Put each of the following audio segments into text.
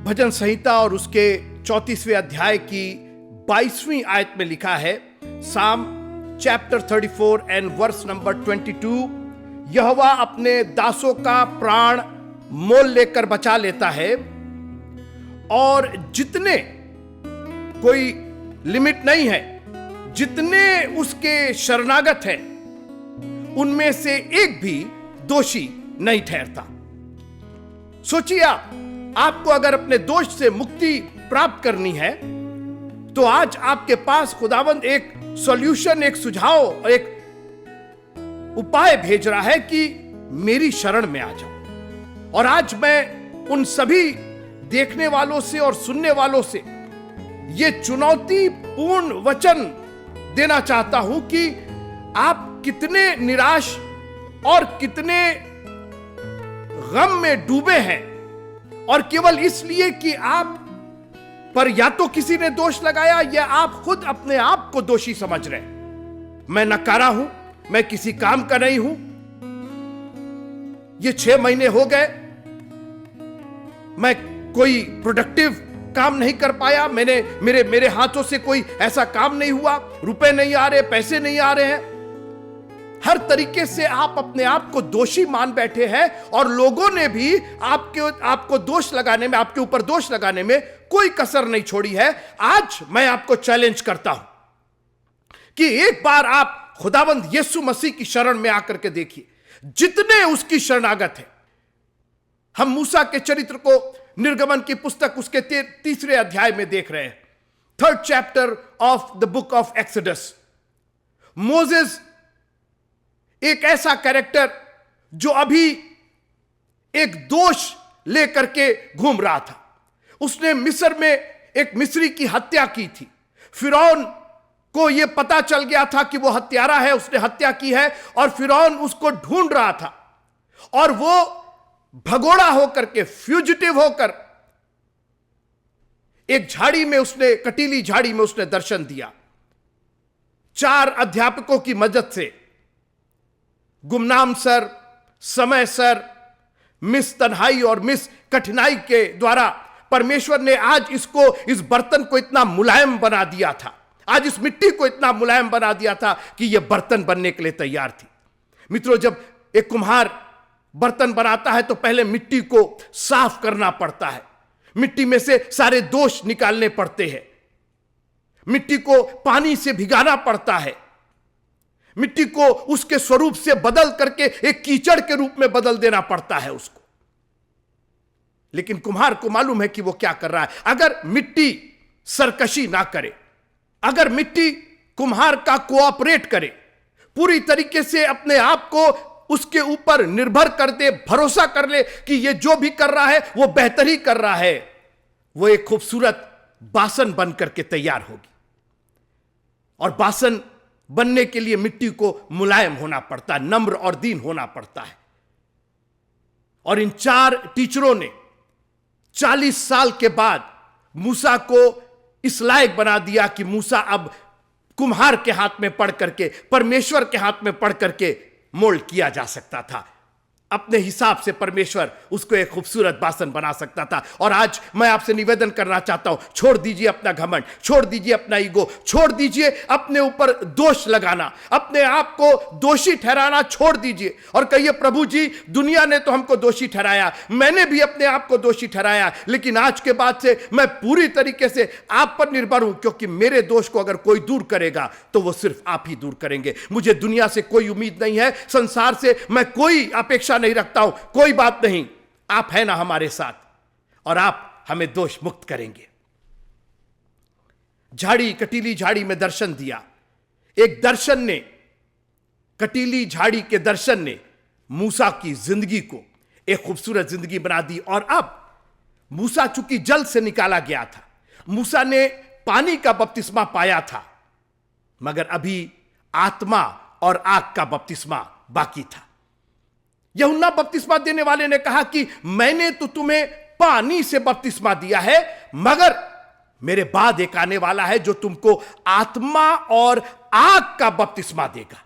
भजन संहिता और उसके 34वें अध्याय की 22वीं आयत में लिखा है, साम चैप्टर 34 एंड वर्स नंबर 22, यहोवा अपने दासों का प्राण मोल लेकर बचा लेता है और जितने, कोई लिमिट नहीं है, जितने उसके शरणागत हैं उनमें से एक भी दोषी नहीं ठहरता। सोचिए आपको अगर अपने दोष से मुक्ति प्राप्त करनी है तो आज आपके पास खुदावंद एक सॉल्यूशन, एक सुझाव, एक उपाय भेज रहा है कि मेरी शरण में आ जाओ। और आज मैं उन सभी देखने वालों से और सुनने वालों से यह चुनौतीपूर्ण वचन देना चाहता हूं कि आप कितने निराश और कितने गम में डूबे हैं और केवल इसलिए कि आप पर या तो किसी ने दोष लगाया या आप खुद अपने आप को दोषी समझ रहे हैं। मैं नकारा हूं, मैं किसी काम का नहीं हूं, ये 6 महीने हो गए, मैं कोई प्रोडक्टिव काम नहीं कर पाया, मेरे हाथों से कोई ऐसा काम नहीं हुआ, रुपए नहीं आ रहे, पैसे नहीं आ रहे हैं। हर तरीके से आप अपने आप को दोषी मान बैठे हैं और लोगों ने भी आपको दोष लगाने में, आपके ऊपर दोष लगाने में कोई कसर नहीं छोड़ी है। आज मैं आपको चैलेंज करता हूं कि एक बार आप खुदावंद यीशु मसीह की शरण में आकर के देखिए, जितने उसकी शरणागत हैं। हम मूसा के चरित्र को निर्गमन की पुस्तक उसके 3रे अध्याय में देख रहे हैं, 3rd chapter of the book of exodus. Moses एक ऐसा कैरेक्टर जो अभी एक दोष लेकर के घूम रहा था। उसने मिस्र में एक मिस्री की हत्या की थी। फिरौन को यह पता चल गया था कि वो हत्यारा है, उसने हत्या की है और फिरौन उसको ढूंढ रहा था। और वो भगोड़ा होकर के, फ्यूजिटिव होकर एक झाड़ी में, उसने कटीली झाड़ी में उसने दर्शन दिया। 4 अध्यापकों की मदद से, गुमनाम सर, समय सर, मिस तन्हाई और मिस कठिनाई के द्वारा परमेश्वर ने आज इस बर्तन को इतना मुलायम बना दिया था, आज इस मिट्टी को इतना मुलायम बना दिया था कि यह बर्तन बनने के लिए तैयार थी। मित्रों, जब एक कुम्हार बर्तन बनाता है तो पहले मिट्टी को साफ करना पड़ता है, मिट्टी में से सारे दोष निकालने पड़ते हैं, मिट्टी को पानी से भिगाना पड़ता है, मिट्टी को उसके स्वरूप से बदल करके एक कीचड़ के रूप में बदल देना पड़ता है उसको। लेकिन कुम्हार को मालूम है कि वो क्या कर रहा है। अगर मिट्टी सरकशी ना करे, अगर मिट्टी कुम्हार का कोऑपरेट करे, पूरी तरीके से अपने आप को उसके ऊपर निर्भर कर दे, भरोसा कर ले कि ये जो भी कर रहा है वो बेहतर ही कर रहा है, वो एक खूबसूरत बासन बन करके तैयार होगी। और बासन बनने के लिए मिट्टी को मुलायम होना पड़ता है, नम्र और दीन होना पड़ता है। और इन 4 टीचरों ने 40 साल के बाद मूसा को इस लायक बना दिया कि मूसा अब कुम्हार के हाथ में पड़ करके, परमेश्वर के हाथ में पड़ करके मोल्ड किया जा सकता था। अपने हिसाब से परमेश्वर उसको एक खूबसूरत बासन बना सकता था। और आज मैं आपसे निवेदन करना चाहता हूं, छोड़ दीजिए अपना घमंड, छोड़ दीजिए अपना ईगो, छोड़ दीजिए अपने ऊपर दोष लगाना, अपने आप को दोषी ठहराना छोड़ दीजिए और कहिए, प्रभु जी, दुनिया ने तो हमको दोषी ठहराया, मैंने भी अपने आप को दोषी ठहराया, लेकिन आज के बाद से मैं पूरी तरीके से आप पर निर्भर हूं, क्योंकि मेरे दोष को अगर कोई दूर करेगा तो वो सिर्फ आप ही दूर करेंगे। मुझे दुनिया से कोई उम्मीद नहीं है, संसार से मैं कोई अपेक्षा नहीं रखता हूं। कोई बात नहीं, आप है ना हमारे साथ और आप हमें दोष मुक्त करेंगे। झाड़ी, कटीली झाड़ी में दर्शन दिया। एक दर्शन ने, कटीली झाड़ी के दर्शन ने मूसा की जिंदगी को एक खूबसूरत जिंदगी बना दी। और अब मूसा चूंकि जल से निकाला गया था, मूसा ने पानी का बपतिस्मा पाया था, मगर अभी आत्मा और आग का बपतिस्मा बाकी था। यूहन्ना बपतिस्मा देने वाले ने कहा कि मैंने तो तुम्हें पानी से बपतिस्मा दिया है, मगर मेरे बाद एक आने वाला है जो तुमको आत्मा और आग का बपतिस्मा देगा।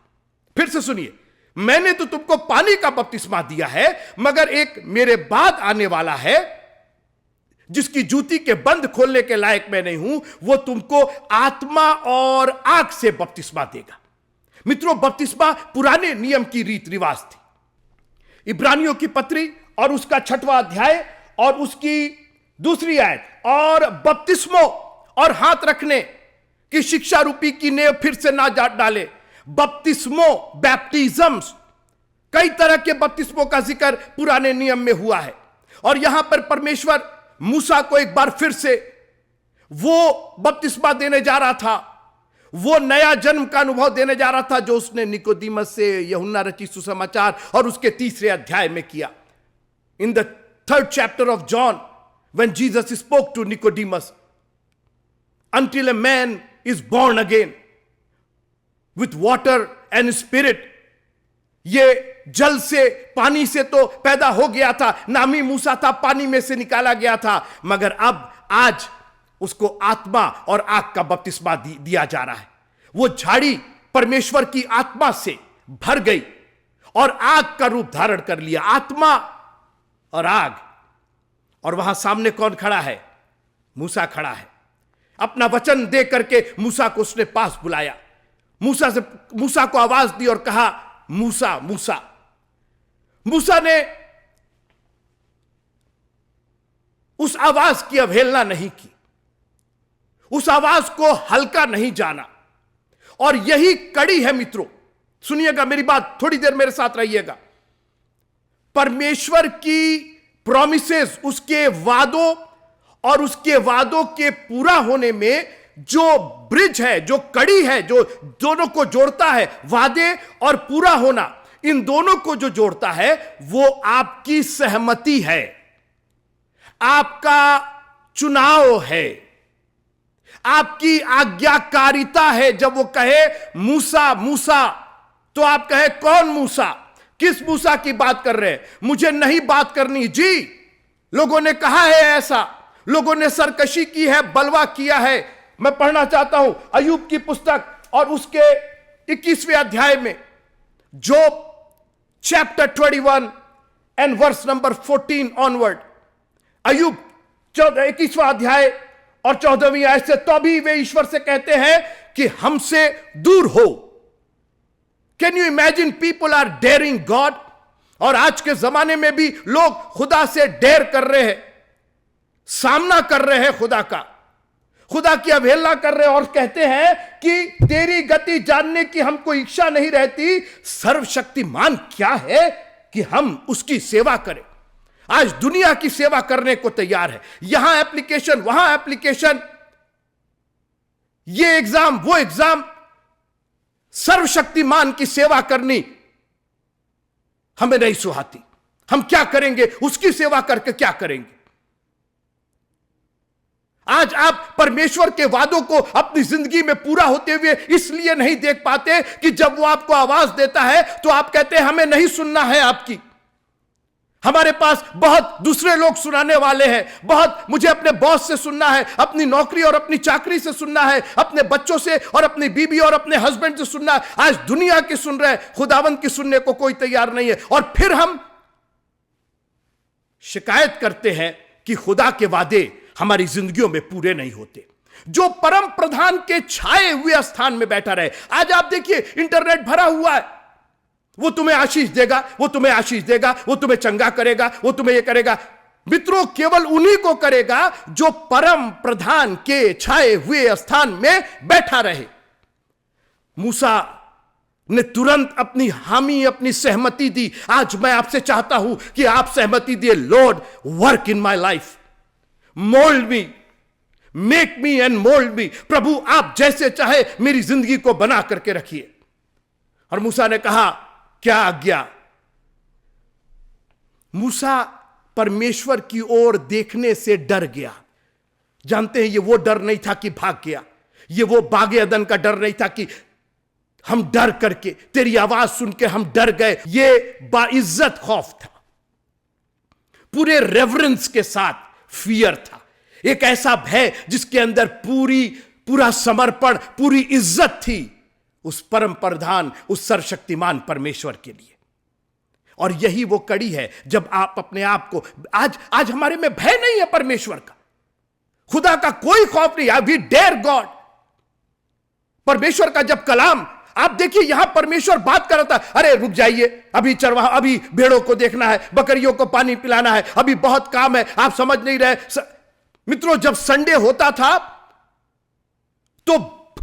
फिर से सुनिए, मैंने तो तुमको पानी का बपतिस्मा दिया है, मगर एक मेरे बाद आने वाला है जिसकी जूती के बंद खोलने के लायक मैं नहीं हूं, वो तुमको आत्मा और आग से बपतिस्मा देगा। मित्रों, बपतिस्मा पुराने नियम की रीत रिवाज थी। इब्रानियों की पत्री और उसका 6वां अध्याय और उसकी 2 आयत, और बपतिस्मो और हाथ रखने की शिक्षा रूपी की नेव फिर से ना डाले। बपतिस्मो, बैप्टिज्म्स, कई तरह के बपतिस्मों का जिक्र पुराने नियम में हुआ है। और यहां पर परमेश्वर मूसा को एक बार फिर से वो बपतिस्मा देने जा रहा था, वो नया जन्म का अनुभव देने जा रहा था जो उसने निकोदीमस से यूहन्ना रचित सुसमाचार और उसके 3 अध्याय में किया। In the 3rd chapter of John, when Jesus spoke to Nicodemus, until a man is born again with water and spirit, ये जल से पानी से तो पैदा हो गया था, नामी मूसा था, पानी में से निकाला गया था, मगर अब आज उसको आत्मा और आग का बपतिस्मा दिया जा रहा है। वो झाड़ी परमेश्वर की आत्मा से भर गई और आग का रूप धारण कर लिया, आत्मा और आग। और वहां सामने कौन खड़ा है? मूसा खड़ा है। अपना वचन दे करके मूसा को उसने पास बुलाया, मूसा को आवाज दी और कहा, मूसा मूसा। मूसा ने उस आवाज की अवहेलना नहीं की, उस आवाज को हल्का नहीं जाना। और यही कड़ी है मित्रों, सुनिएगा मेरी बात, थोड़ी देर मेरे साथ रहिएगा। परमेश्वर की प्रॉमिसेस, उसके वादों और उसके वादों के पूरा होने में जो ब्रिज है, जो कड़ी है, जो दोनों को जोड़ता है, वादे और पूरा होना, इन दोनों को जो जोड़ता है वो आपकी सहमति है, आपका चुनाव है, आपकी आज्ञाकारिता है। जब वो कहे मूसा मूसा, तो आप कहे कौन मूसा? किस मूसा की बात कर रहे हैं? मुझे नहीं बात करनी जी। लोगों ने कहा है ऐसा, लोगों ने सरकशी की है, बलवा किया है। मैं पढ़ना चाहता हूं अय्यूब की पुस्तक और उसके 21वें अध्याय में, Job chapter 21 and verse number 14 onward. अय्यूब 21वां अध्याय और 14वीं आयत से, तो भी वे ईश्वर से कहते हैं कि हमसे दूर हो। Can you imagine, people are daring God. और आज के जमाने में भी लोग खुदा से डेयर कर रहे हैं, सामना कर रहे हैं खुदा का, खुदा की अवहेलना कर रहे हैं और कहते हैं कि तेरी गति जानने की हमको इच्छा नहीं रहती। सर्वशक्तिमान क्या है कि हम उसकी सेवा करें। आज दुनिया की सेवा करने को तैयार है, यहां एप्लीकेशन, वहां एप्लीकेशन, ये एग्जाम, वो एग्जाम। सर्वशक्तिमान की सेवा करनी हमें नहीं सुहाती। हम क्या करेंगे? उसकी सेवा करके क्या करेंगे? आज आप परमेश्वर के वादों को अपनी जिंदगी में पूरा होते हुए इसलिए नहीं देख पाते कि जब वो आपको आवाज देता है तो आप कहते हैं हमें नहीं सुनना है आपकी, हमारे पास बहुत दूसरे लोग सुनाने वाले हैं, बहुत मुझे अपने बॉस से सुनना है, अपनी नौकरी और अपनी चाकरी से सुनना है, अपने बच्चों से और अपनी बीबी और अपने हस्बैंड से सुनना है। आज दुनिया की सुन रहे हैं, खुदावंद की सुनने को कोई तैयार नहीं है। और फिर हम शिकायत करते हैं कि खुदा के वादे हमारी जिंदगियों में पूरे नहीं होते। जो परम प्रधान के छाए हुए स्थान में बैठा रहे। आज आप देखिए, इंटरनेट भरा हुआ है, वो तुम्हें आशीष देगा, वो तुम्हें आशीष देगा, वो तुम्हें चंगा करेगा, वो तुम्हें ये करेगा। मित्रों, केवल उन्हीं को करेगा जो परम प्रधान के छाए हुए स्थान में बैठा रहे। मूसा ने तुरंत अपनी हामी, अपनी सहमति दी। आज मैं आपसे चाहता हूं कि आप सहमति दिए, Lord work in my life, mould me, make me and mould me. प्रभु आप जैसे चाहे मेरी जिंदगी को बना करके रखिए। और मूसा ने कहा, क्या आज्ञा? मूसा परमेश्वर की ओर देखने से डर गया। जानते हैं, ये वो डर नहीं था कि भाग गया, ये वो बागे अदन का डर नहीं था कि हम डर करके तेरी आवाज सुन के हम डर गए। ये बाइज्जत खौफ था, पूरे रेवरेंस के साथ फियर था, एक ऐसा भय जिसके अंदर पूरा समर्पण, पूरी इज्जत थी उस परम प्रधान, उस सर्वशक्तिमान परमेश्वर के लिए। और यही वो कड़ी है जब आप अपने आप को, आज हमारे में भय नहीं है परमेश्वर का, खुदा का कोई खौफ नहीं, वी डेयर गॉड। परमेश्वर का जब कलाम आप देखिए, यहां परमेश्वर बात कर रहा था, अरे रुक जाइए, अभी चरवाहा, अभी भेड़ों को देखना है, बकरियों को पानी पिलाना है, अभी बहुत काम है, आप समझ नहीं रहे। मित्रों, जब संडे होता था तो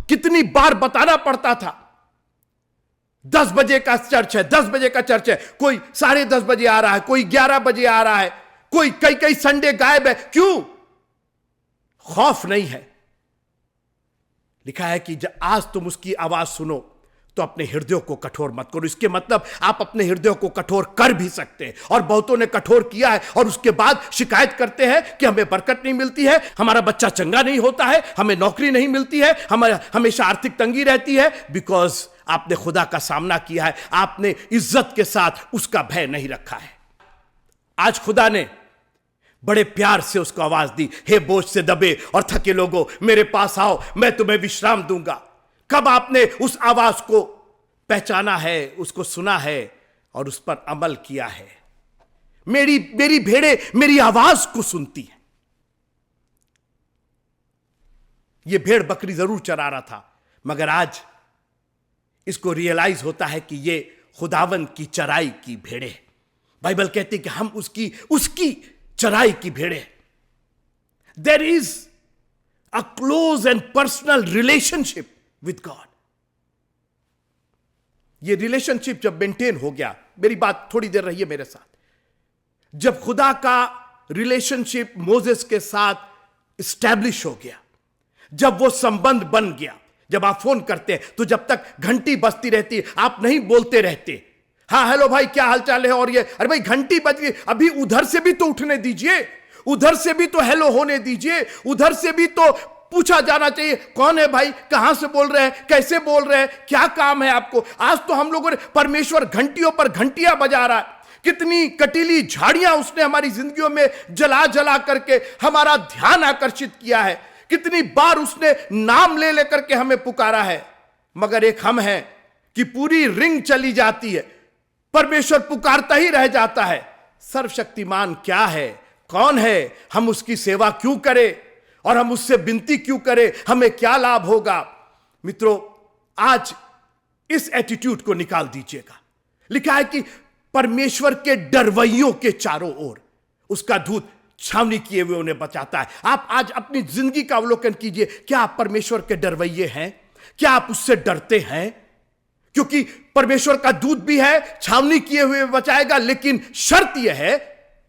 कितनी बार बताना पड़ता था, 10 बजे का चर्च है, 10 बजे का चर्च है, कोई 10:30 बजे आ रहा है, कोई 11 बजे आ रहा है, कोई कई कई संडे गायब है। क्यों? खौफ नहीं है। लिखा है कि आज तुम उसकी आवाज सुनो तो अपने हृदयों को कठोर मत करो। इसके मतलब आप अपने हृदयों को कठोर कर भी सकते हैं, और बहुतों ने कठोर किया है और उसके बाद शिकायत करते हैं कि हमें बरकत नहीं मिलती है, हमारा बच्चा चंगा नहीं होता है, हमें नौकरी नहीं मिलती है, हमें हमेशा आर्थिक तंगी रहती है। बिकॉज आपने खुदा का सामना किया है, आपने इज्जत के साथ उसका भय नहीं रखा है। आज खुदा ने बड़े प्यार से उसको आवाज दी, हे बोझ से दबे और थके लोगों, मेरे पास आओ, मैं तुम्हें विश्राम दूंगा। कब आपने उस आवाज को पहचाना है, उसको सुना है और उस पर अमल किया है? मेरी भेड़ें मेरी आवाज को सुनती है। यह भेड़ बकरी जरूर चरा रहा था, मगर आज इसको रियलाइज होता है कि यह खुदावन की चराई की भेड़ें। बाइबल कहती है कि हम उसकी चराई की भेड़ें। There is a close and personal relationship with God. ये रिलेशनशिप जब मेंटेन हो गया, मेरी बात थोड़ी देर रहिए मेरे साथ, जब खुदा का रिलेशनशिप मोसेस के साथ स्टैब्लिश हो गया, जब वो संबंध बन गया, जब आप फोन करते हैं तो जब तक घंटी बजती रहती है आप नहीं बोलते रहते, हाँ हेलो भाई क्या हालचाल है, और ये अरे भाई घंटी बज गई, अभी उधर से भी तो उठने दीजिए, उधर से भी तो हेलो होने दीजिए, उधर से भी तो पूछा जाना चाहिए कौन है भाई, कहां से बोल रहे हैं, कैसे बोल रहे हैं, क्या काम है आपको। आज तो हम लोगों ने, परमेश्वर घंटियों पर घंटियां बजा रहा है। कितनी कटीली झाड़ियां उसने हमारी जिंदगियों में जला जला करके हमारा ध्यान आकर्षित किया है, कितनी बार उसने नाम ले लेकर के हमें पुकारा है। मगर एक हम हैं कि पूरी रिंग चली जाती है, परमेश्वर पुकारता ही रह जाता है। सर्वशक्तिमान क्या है, कौन है, हम उसकी सेवा क्यों करें और हम उससे विनती क्यों करें, हमें क्या लाभ होगा। मित्रों, आज इस एटीट्यूड को निकाल दीजिएगा। लिखा है कि परमेश्वर के डरवैयों के चारों ओर उसका दूत छावनी किए हुए उन्हें बचाता है। आप आज अपनी जिंदगी का अवलोकन कीजिए, क्या आप परमेश्वर के डरवैये हैं? क्या आप उससे डरते हैं? क्योंकि परमेश्वर का दूत भी है, छावनी किए हुए बचाएगा, लेकिन शर्त यह है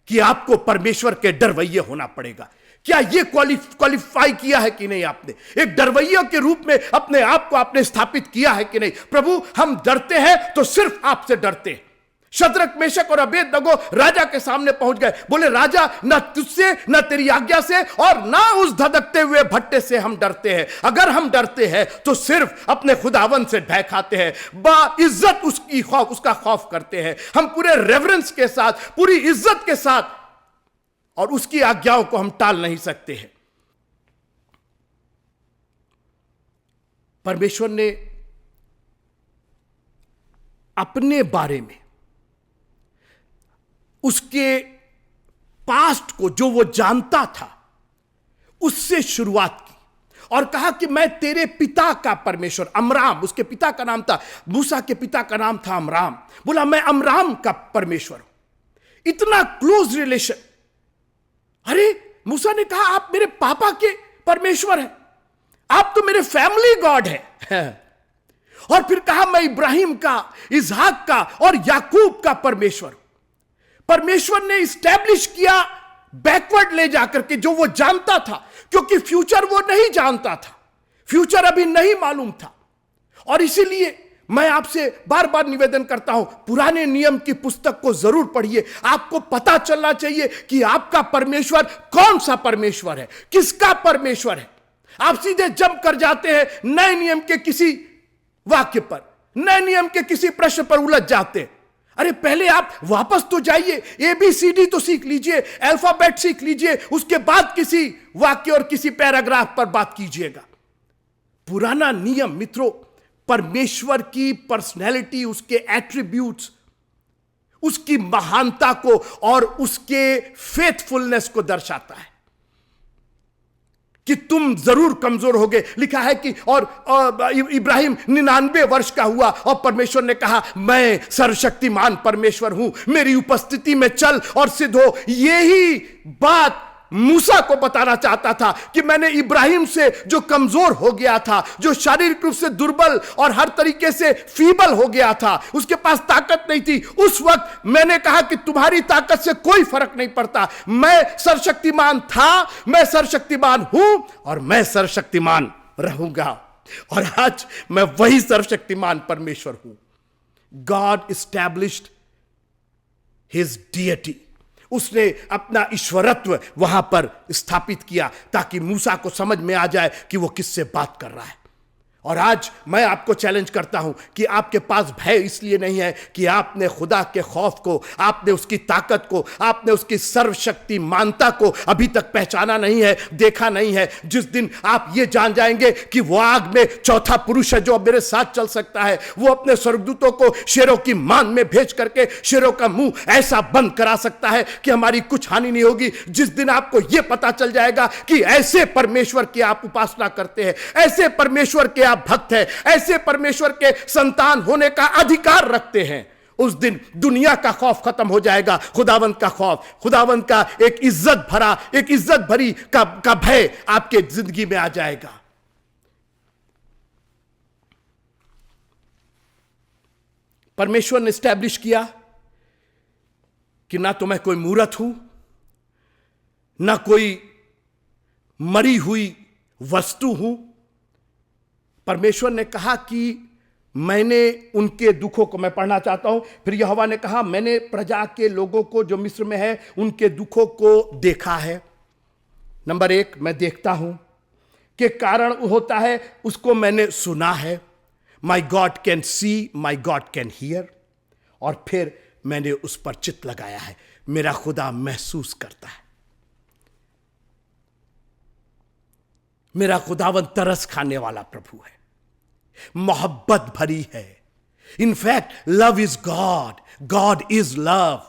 कि आपको परमेश्वर के डरवैये होना पड़ेगा। क्या यह क्वालिफाई किया है कि नहीं? आपने एक डरवैया के रूप में अपने आप को आपने स्थापित किया है कि नहीं? प्रभु, हम डरते हैं तो सिर्फ आपसे डरते हैं। शद्रक, मेशक और अबेदनगो राजा के सामने पहुंच गए, बोले राजा, ना तुझसे, ना तेरी आज्ञा से और ना उस धधकते हुए भट्टे से हम डरते हैं। अगर हम डरते हैं तो सिर्फ अपने खुदावन से भय खाते हैं, बाइज्जत उसका खौफ करते हैं। हम पूरे रेवरेंस के साथ, पूरी इज्जत के साथ, और उसकी आज्ञाओं को हम टाल नहीं सकते हैं। परमेश्वर ने अपने बारे में, उसके पास्ट को जो वो जानता था, उससे शुरुआत की और कहा कि मैं तेरे पिता का परमेश्वर, अमराम उसके पिता का नाम था, मूसा के पिता का नाम था अमराम, बोला मैं अमराम का परमेश्वर हूं। इतना क्लोज रिलेशन। अरे मूसा ने कहा आप मेरे पापा के परमेश्वर हैं, आप तो मेरे फैमिली गॉड हैं। और फिर कहा मैं इब्राहिम का, इसहाक का और याकूब का परमेश्वर हूं। परमेश्वर ने स्टैब्लिश किया बैकवर्ड ले जाकर के, जो वो जानता था, क्योंकि फ्यूचर वो नहीं जानता था, फ्यूचर अभी नहीं मालूम था। और इसीलिए मैं आपसे बार बार निवेदन करता हूं, पुराने नियम की पुस्तक को जरूर पढ़िए। आपको पता चलना चाहिए कि आपका परमेश्वर कौन सा परमेश्वर है, किसका परमेश्वर है। आप सीधे जंप कर जाते हैं नए नियम के किसी वाक्य पर, नए नियम के किसी प्रश्न पर उलझ जाते हैं। अरे पहले आप वापस तो जाइए, ABCD तो सीख लीजिए, अल्फाबेट सीख लीजिए, उसके बाद किसी वाक्य और किसी पैराग्राफ पर बात कीजिएगा। पुराना नियम मित्रों परमेश्वर की पर्सनैलिटी, उसके एट्रीब्यूट्स, उसकी महानता को और उसके फेथफुलनेस को दर्शाता है। कि तुम जरूर कमजोर होगे। लिखा है कि और इब्राहिम 99 वर्ष का हुआ और परमेश्वर ने कहा मैं सर्वशक्तिमान परमेश्वर हूं, मेरी उपस्थिति में चल और सिद्ध हो। यही बात मूसा को बताना चाहता था कि मैंने इब्राहिम से जो कमजोर हो गया था, जो शारीरिक रूप से दुर्बल और हर तरीके से फीबल हो गया था, उसके पास ताकत नहीं थी, उस वक्त मैंने कहा कि तुम्हारी ताकत से कोई फर्क नहीं पड़ता। मैं सर्वशक्तिमान था, मैं सर्वशक्तिमान हूं और मैं सर्वशक्तिमान रहूंगा। और आज मैं वही सर्वशक्तिमान परमेश्वर हूं। गॉड एस्टैब्लिश्ड हिज डियटी, उसने अपना ईश्वरत्व वहां पर स्थापित किया ताकि मूसा को समझ में आ जाए कि वो किससे बात कर रहा है। और आज मैं आपको चैलेंज करता हूं कि आपके पास भय इसलिए नहीं है कि आपने खुदा के खौफ को, आपने उसकी ताकत को, आपने उसकी सर्वशक्तिमानता को अभी तक पहचाना नहीं है, देखा नहीं है। जिस दिन आप ये जान जाएंगे कि वो आग में चौथा पुरुष है जो अब मेरे साथ चल सकता है, वो अपने स्वर्गदूतों को शेरों की मान में भेज करके शेरों का मुंह ऐसा बंद करा सकता है कि हमारी कुछ हानि नहीं होगी। जिस दिन आपको यह पता चल जाएगा कि ऐसे परमेश्वर की आप उपासना करते हैं, ऐसे परमेश्वर के आप भक्त हैं, ऐसे परमेश्वर के संतान होने का अधिकार रखते हैं, उस दिन दुनिया का खौफ खत्म हो जाएगा। खुदावंत का खौफ, खुदावंत का एक इज्जत भरी का भय आपके जिंदगी में आ जाएगा। परमेश्वर ने एस्टैब्लिश किया कि ना तो मैं कोई मूर्त हूं, ना कोई मरी हुई वस्तु हूं। परमेश्वर ने कहा कि मैंने उनके दुखों को, मैं पढ़ना चाहता हूं, फिर यहोवा ने कहा मैंने प्रजा के लोगों को जो मिस्र में है उनके दुखों को देखा है। नंबर 1, मैं देखता हूं कि कारण होता है, उसको मैंने सुना है। My God can see, my God can hear. और फिर मैंने उस पर चित्त लगाया है, मेरा खुदा महसूस करता है। मेरा खुदावन तरस खाने वाला प्रभु है, मोहब्बत भरी है। In fact love is God, God is love.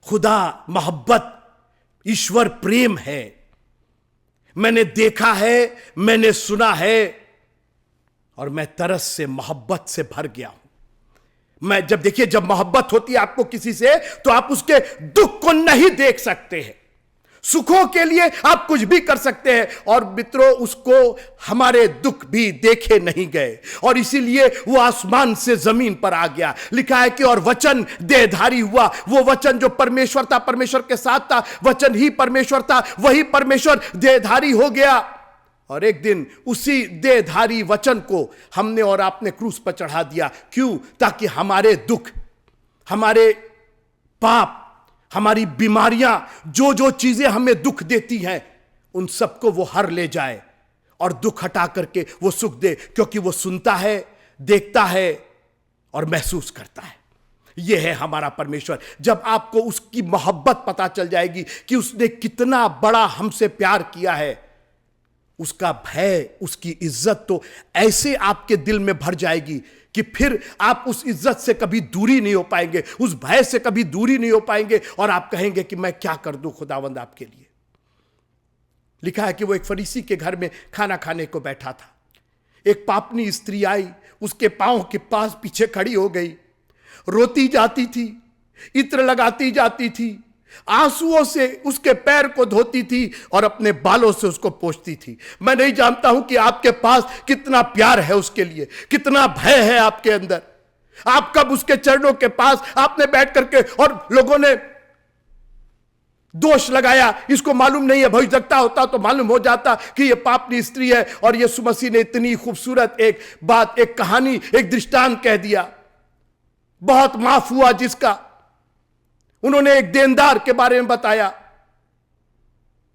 खुदा मोहब्बत, ईश्वर प्रेम है। मैंने देखा है, मैंने सुना है और मैं तरस से, मोहब्बत से भर गया हूं। मैं जब मोहब्बत होती है आपको किसी से, तो आप उसके दुख को नहीं देख सकते हैं। सुखों के लिए आप कुछ भी कर सकते हैं, और मित्रों उसको हमारे दुख भी देखे नहीं गए और इसीलिए वो आसमान से जमीन पर आ गया। लिखा है कि और वचन देहधारी हुआ। वो वचन जो परमेश्वर था, परमेश्वर के साथ था, वचन ही परमेश्वर था, वही परमेश्वर देहधारी हो गया। और एक दिन उसी देहधारी वचन को हमने और आपने क्रूस पर चढ़ा दिया। क्यों? ताकि हमारे दुख, हमारे पाप, हमारी बीमारियां, जो चीजें हमें दुख देती हैं, उन सबको वो हर ले जाए और दुख हटा करके वो सुख दे, क्योंकि वो सुनता है, देखता है और महसूस करता है। यह है हमारा परमेश्वर। जब आपको उसकी मोहब्बत पता चल जाएगी कि उसने कितना बड़ा हमसे प्यार किया है, उसका भय, उसकी इज्जत तो ऐसे आपके दिल में भर जाएगी कि फिर आप उस इज्जत से कभी दूरी नहीं हो पाएंगे, उस भय से कभी दूरी नहीं हो पाएंगे, और आप कहेंगे कि मैं क्या कर दूं खुदावंद आपके लिए। लिखा है कि वो एक फरीसी के घर में खाना खाने को बैठा था। एक पापनी स्त्री आई, उसके पांव के पास पीछे खड़ी हो गई, रोती जाती थी, इत्र लगाती जाती थी, आंसुओं से उसके पैर को धोती थी और अपने बालों से उसको पोंछती थी। मैं नहीं जानता हूं कि आपके पास कितना प्यार है उसके लिए, कितना भय है आपके अंदर। आप कब उसके चरणों के पास आपने बैठ करके, और लोगों ने दोष लगाया, इसको मालूम नहीं है, भविष्यवक्ता होता तो मालूम हो जाता कि यह पापनी स्त्री है। और यीशु मसीह ने इतनी खूबसूरत एक बात, एक कहानी, एक दृष्टांत कह दिया, बहुत माफ हुआ जिसका। उन्होंने एक देनदार के बारे में बताया,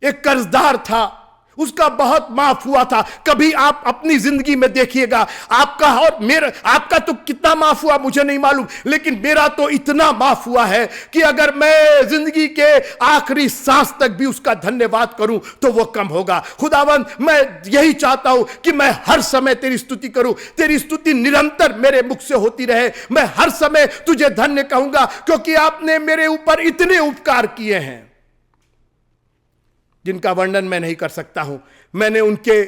एक कर्जदार था, उसका बहुत माफ हुआ था। कभी आप अपनी जिंदगी में देखिएगा, आपका और मेरा, आपका तो कितना माफ हुआ मुझे नहीं मालूम, लेकिन मेरा तो इतना माफ हुआ है कि अगर मैं जिंदगी के आखिरी सांस तक भी उसका धन्यवाद करूं तो वो कम होगा। खुदावंद, मैं यही चाहता हूं कि मैं हर समय तेरी स्तुति करूं, तेरी स्तुति निरंतर मेरे मुख से होती रहे। मैं हर समय तुझे धन्य कहूंगा, क्योंकि आपने मेरे ऊपर इतने उपकार किए हैं। जिनका वर्णन मैं नहीं कर सकता हूं। मैंने उनके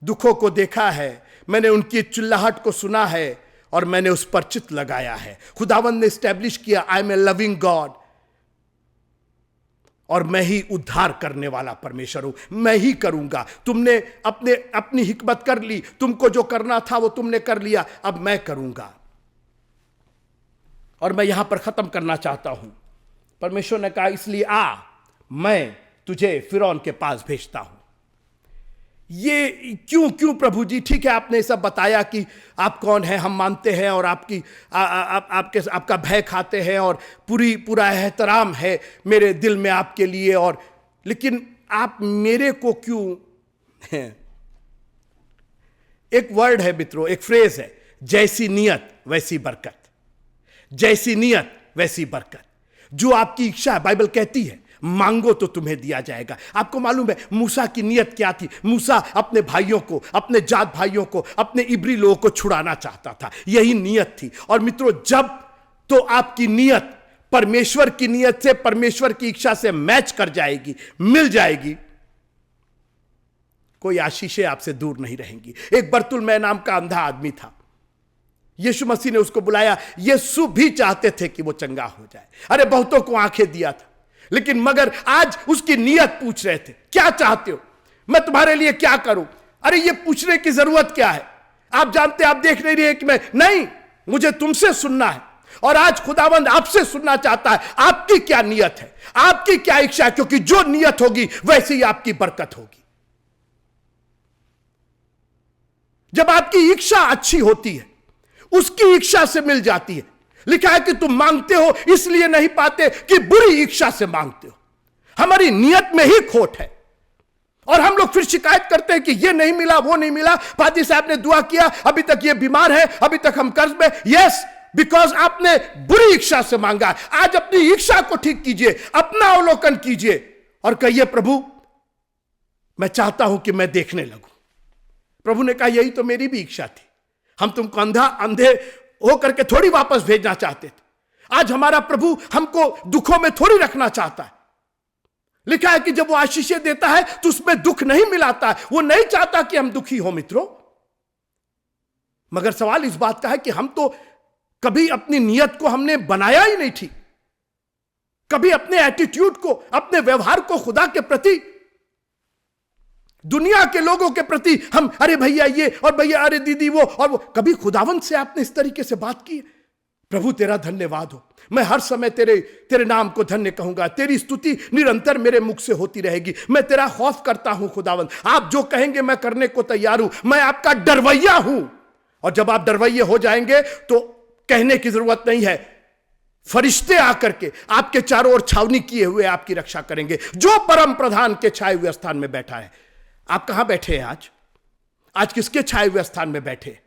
दुखों को देखा है, मैंने उनकी चिल्लाहट को सुना है और मैंने उस पर चित्त लगाया है। खुदावंद ने स्टैब्लिश किया, I am a loving God, और मैं ही उद्धार करने वाला परमेश्वर हूं, मैं ही करूंगा। तुमने अपनी हिकमत कर ली, तुमको जो करना था वो तुमने कर लिया, अब मैं करूंगा। और मैं यहां पर खत्म करना चाहता हूं। परमेश्वर ने कहा, इसलिए आ, मैं तुझे फिरौन के पास भेजता हूं। ये क्यों प्रभु जी? ठीक है, आपने सब बताया कि आप कौन हैं, हम मानते हैं और आपका भय खाते हैं और पूरा एहतराम है मेरे दिल में आपके लिए, और लेकिन आप मेरे को क्यों एक वर्ड है मित्रों, एक फ्रेज है, जैसी नियत वैसी बरकत, जैसी नियत वैसी बरकत। जो आपकी इच्छा है, बाइबल कहती है, मांगो तो तुम्हें दिया जाएगा। आपको मालूम है मूसा की नियत क्या थी? मूसा अपने भाइयों को, अपने जात भाइयों को, अपने इब्री लोगों को छुड़ाना चाहता था, यही नियत थी। और मित्रों, जब तो आपकी नियत परमेश्वर की नियत से, परमेश्वर की इच्छा से मैच कर जाएगी, मिल जाएगी, कोई आशीषें आपसे दूर नहीं रहेंगी। एक बर्तुलमै नाम का अंधा आदमी था, यीशु मसीह ने उसको बुलाया। यीशु भी चाहते थे कि वो चंगा हो जाए, अरे बहुतों को आंखें दिया था, लेकिन मगर आज उसकी नियत पूछ रहे थे, क्या चाहते हो, मैं तुम्हारे लिए क्या करूं? अरे ये पूछने की जरूरत क्या है? आप जानते, आप देख नहीं रहे कि मैं नहीं, मुझे तुमसे सुनना है। और आज खुदावंद आपसे सुनना चाहता है, आपकी क्या नियत है, आपकी क्या इच्छा है, क्योंकि जो नियत होगी वैसे ही आपकी बरकत होगी। जब आपकी इच्छा अच्छी होती है, उसकी इच्छा से मिल जाती है। लिखा है कि तुम मांगते हो इसलिए नहीं पाते कि बुरी इच्छा से मांगते हो। हमारी नियत में ही खोट है और हम लोग फिर शिकायत करते हैं कि ये नहीं मिला, वो नहीं मिला, पादी साहब ने दुआ किया, अभी तक ये बीमार है, अभी तक हम कर्ज में। यस, बिकॉज आपने बुरी इच्छा से मांगा। आज अपनी इच्छा को ठीक कीजिए, अपना अवलोकन कीजिए और कहिए, प्रभु मैं चाहता हूं कि मैं देखने लगूं। प्रभु ने कहा, यही तो मेरी भी इच्छा थी। हम तुमको अंधे हो करके थोड़ी वापस भेजना चाहते थे। आज हमारा प्रभु हमको दुखों में थोड़ी रखना चाहता है। लिखा है कि जब वो आशीषें देता है तो उसमें दुख नहीं मिलाता है। वो नहीं चाहता कि हम दुखी हो मित्रों। मगर सवाल इस बात का है कि हम तो कभी अपनी नियत को हमने बनाया ही नहीं ठीक, कभी अपने एटीट्यूड को, अपने व्यवहार को खुदा के प्रति, दुनिया के लोगों के प्रति हम, अरे भैया ये और भैया अरे दीदी वो और वो, कभी खुदावंत से आपने इस तरीके से बात की? प्रभु तेरा धन्यवाद हो, मैं हर समय तेरे नाम को धन्य कहूंगा, तेरी स्तुति निरंतर मेरे मुख से होती रहेगी। मैं तेरा खौफ करता हूं खुदावंत, आप जो कहेंगे मैं करने को तैयार हूं, मैं आपका डरवैया हूं। और जब आप डरवैये हो जाएंगे तो कहने की जरूरत नहीं है, फरिश्ते आकर के आपके चारों ओर छावनी किए हुए आपकी रक्षा करेंगे। जो परम प्रधान के छाए हुए स्थान में बैठा है। आप कहां बैठे हैं आज किसके छाए हुए स्थान में बैठे?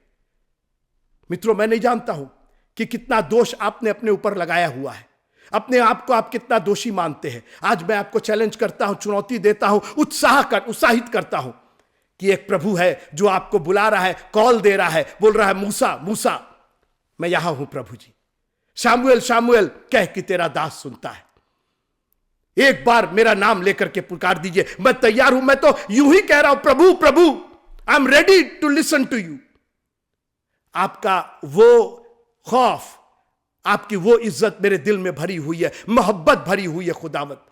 मित्रों, मैं नहीं जानता हूं कि कितना दोष आपने अपने ऊपर लगाया हुआ है, अपने आप को आप कितना दोषी मानते हैं। आज मैं आपको चैलेंज करता हूं, चुनौती देता हूं, उत्साहित करता हूं कि एक प्रभु है जो आपको बुला रहा है, कॉल दे रहा है, बोल रहा है, मूसा मूसा मैं यहां हूं प्रभु जी, शामुएल शामुएल कह कि तेरा दास सुनता है। एक बार मेरा नाम लेकर के पुकार दीजिए, मैं तैयार हूं। मैं तो यूं ही कह रहा हूं, प्रभु प्रभु I am ready to listen to you. आपका वो खौफ, आपकी वो इज्जत मेरे दिल में भरी हुई है, मोहब्बत भरी हुई है खुदावत।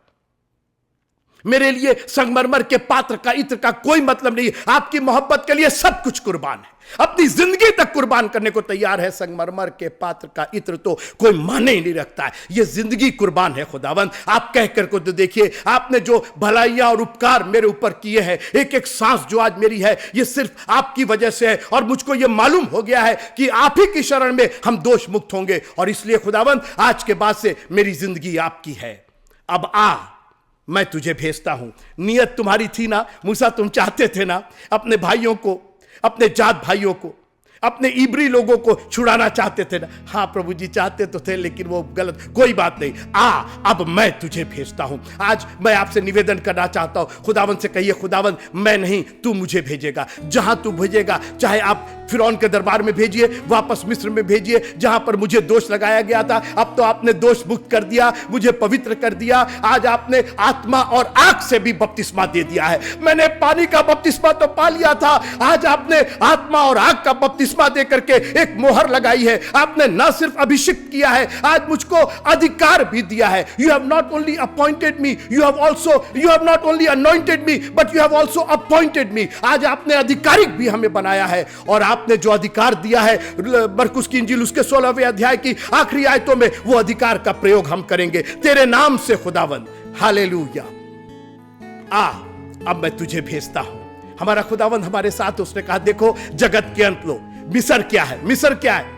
मेरे लिए संगमरमर के पात्र का इत्र का कोई मतलब नहीं है। आपकी मोहब्बत के लिए सब कुछ कुर्बान है, अपनी जिंदगी तक कुर्बान करने को तैयार है। संगमरमर के पात्र का इत्र तो कोई माने ही नहीं रखता है, यह जिंदगी कुर्बान है खुदावंत। आप कह कर को तो देखिए, आपने जो भलाइयां और उपकार मेरे ऊपर किए हैं, एक एक सांस जो आज मेरी है, यह सिर्फ आपकी वजह से है। और मुझको यह मालूम हो गया है कि आप ही की शरण में हम दोष मुक्त होंगे। और इसलिए खुदावंत, आज के बाद से मेरी जिंदगी आपकी है। अब आ, मैं तुझे भेजता हूं। नियत तुम्हारी थी ना मूसा, तुम चाहते थे ना अपने भाइयों को, अपने जात भाइयों को, अपने इब्री लोगों को छुड़ाना चाहते थे ना। हाँ प्रभु जी चाहते तो थे, लेकिन वो गलत। कोई बात नहीं, अब मैं तुझे भेजता हूं। आज मैं आपसे निवेदन करना चाहता हूं, खुदावंद से कहिए, खुदावंद मैं नहीं, तू मुझे भेजेगा। जहां तू भेजेगा, चाहे आप फिरौन के दरबार में भेजिए, वापस मिस्र में भेजिए, जहां पर मुझे दोष लगाया गया था, अब तो आपने दोष मुक्त कर दिया, मुझे पवित्र कर दिया। आज आपने आत्मा और आग से भी बपतिस्मा दे दिया है। मैंने पानी का बपतिस्मा तो पा लिया था, आज आपने आत्मा और आग का बपतिस्मा दे करके एक मोहर लगाई है। आपने न सिर्फ अभिषिक्त किया है, आज मुझको अधिकार भी दिया है। You have not only appointed me, you have not only anointed me, but you have also appointed me. आज आपने अधिकारिक भी हमें बनाया है, और आपने जो अधिकार दिया है मरकुस की इंजील उसके 16वें अध्याय की आखिरी आयतों में, वो अधिकार का प्रयोग हम करेंगे तेरे नाम से खुदावंद। हालेलुया। अब मैं तुझे भेजता हूं। हमारा खुदावंद हमारे साथ, उसने कहा देखो जगत के अंत लो। मिस्र क्या है? मिस्र क्या है?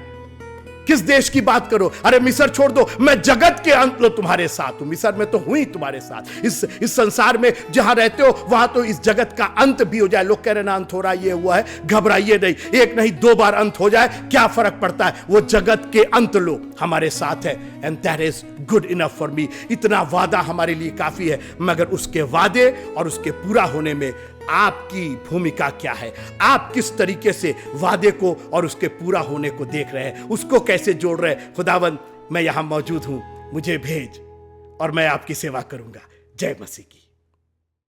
किस देश की बात करो? अरे मिस्र छोड़ दो, मैं जगत के अंत लो तुम्हारे साथ हूं। मिस्र में तो हुई ही तुम्हारे साथ। इस संसार में जहां रहते हो वहां तो इस जगत का अंत भी हो जाए। लोग कह रहे ना अंत हो रहा, ये हुआ है, घबराइए नहीं। एक नहीं 2 बार अंत हो जाए, क्या फर्क पड़ता है? वो जगत के अंत लो हमारे साथ है, and that is good enough for me. इतना वादा हमारे लिए काफी है, मगर उसके वादे और उसके पूरा होने में आपकी भूमिका क्या है? आप किस तरीके से वादे को और उसके पूरा होने को देख रहे हैं, उसको कैसे जोड़ रहे हैं? खुदावंद मैं यहां मौजूद हूं, मुझे भेज और मैं आपकी सेवा करूंगा। जय मसीह की।